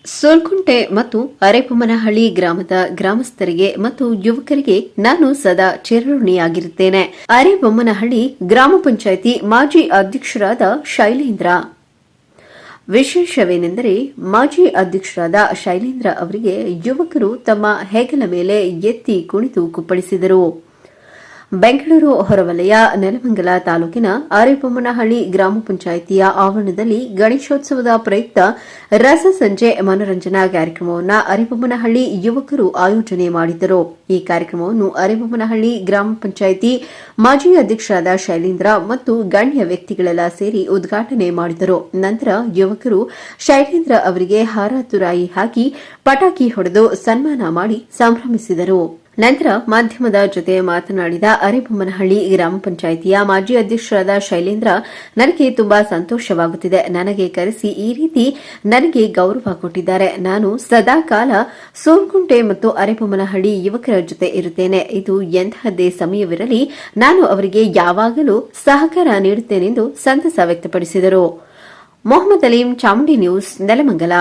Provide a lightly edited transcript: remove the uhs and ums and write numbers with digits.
ಸೋಲ್ಕುಂಟೆ ಮತ್ತು ಅರೆಬೊಮ್ಮನಹಳ್ಳಿ ಗ್ರಾಮದ ಗ್ರಾಮಸ್ಥರಿಗೆ ಮತ್ತು ಯುವಕರಿಗೆ ನಾನು ಸದಾ ಚಿರಋಣಿಯಾಗಿರುತ್ತೇನೆ. ಅರೆಬೊಮ್ಮನಹಳ್ಳಿ ಗ್ರಾಮ ಪಂಚಾಯಿತಿ ಮಾಜಿ ಅಧ್ಯಕ್ಷರಾದ ಶೈಲೇಂದ್ರ. ವಿಶೇಷವೇನೆಂದರೆ ಮಾಜಿ ಅಧ್ಯಕ್ಷರಾದ ಶೈಲೇಂದ್ರ ಅವರಿಗೆ ಯುವಕರು ತಮ್ಮ ಹೆಗಲ ಮೇಲೆ ಎತ್ತಿ ಕುಣಿದು ಕುಪ್ಪಳಿಸಿದರು. ಬೆಂಗಳೂರು ಹೊರವಲಯ ನೆಲಮಂಗಲ ತಾಲೂಕಿನ ಅರೆಬೊಮ್ಮನಹಳ್ಳಿ ಗ್ರಾಮ ಪಂಚಾಯಿತಿಯ ಆವರಣದಲ್ಲಿ ಗಣೇಶೋತ್ಸವದ ಪ್ರಯುಕ್ತ ರಸಸಂಜೆ ಮನೋರಂಜನಾ ಕಾರ್ಯಕ್ರಮವನ್ನು ಅರೆಬೊಮ್ಮನಹಳ್ಳಿ ಯುವಕರು ಆಯೋಜನೆ ಮಾಡಿದ್ದರು. ಈ ಕಾರ್ಯಕ್ರಮವನ್ನು ಅರೆಬೊಮ್ಮನಹಳ್ಳಿ ಗ್ರಾಮ ಪಂಚಾಯಿತಿ ಮಾಜಿ ಅಧ್ಯಕ್ಷರಾದ ಶೈಲೇಂದ್ರ ಮತ್ತು ಗಣ್ಯ ವ್ಯಕ್ತಿಗಳೆಲ್ಲ ಸೇರಿ ಉದ್ಘಾಟನೆ ಮಾಡಿದರು. ನಂತರ ಯುವಕರು ಶೈಲೇಂದ್ರ ಅವರಿಗೆ ಹಾರ ತುರಾಯಿ ಹಾಕಿ ಪಟಾಕಿ ಹೊಡೆದು ಸನ್ಮಾನ ಮಾಡಿ ಸಂಭ್ರಮಿಸಿದರು. ನಂತರ ಮಾಧ್ಯಮದ ಜೊತೆ ಮಾತನಾಡಿದ ಅರೆಬೊಮ್ಮನಹಳ್ಳಿ ಗ್ರಾಮ ಪಂಚಾಯಿತಿಯ ಮಾಜಿ ಅಧ್ಯಕ್ಷರಾದ ಶೈಲೇಂದ್ರ, ನನಗೆ ತುಂಬಾ ಸಂತೋಷವಾಗುತ್ತಿದೆ. ನನಗೆ ಕರೆಸಿ ಈ ರೀತಿ ನನಗೆ ಗೌರವ ಕೊಟ್ಟಿದ್ದಾರೆ. ನಾನು ಸದಾಕಾಲ ಸೋಲ್ಕುಂಟೆ ಮತ್ತು ಅರೆಬೊಮ್ಮನಹಳ್ಳಿ ಯುವಕರ ಜೊತೆ ಇರುತ್ತೇನೆ. ಇದು ಎಂತಹದ್ದೇ ಸಮಯವಿರಲಿ ನಾನು ಅವರಿಗೆ ಯಾವಾಗಲೂ ಸಹಕಾರ ನೀಡುತ್ತೇನೆಂದು ಸಂತಸ ವ್ಯಕ್ತಪಡಿಸಿದರು. ಮೊಹಮ್ಮದ್ ಅಲೀಂ, ಚಾಮುಂಡಿ ನ್ಯೂಸ್, ನೆಲಮಂಗಲ.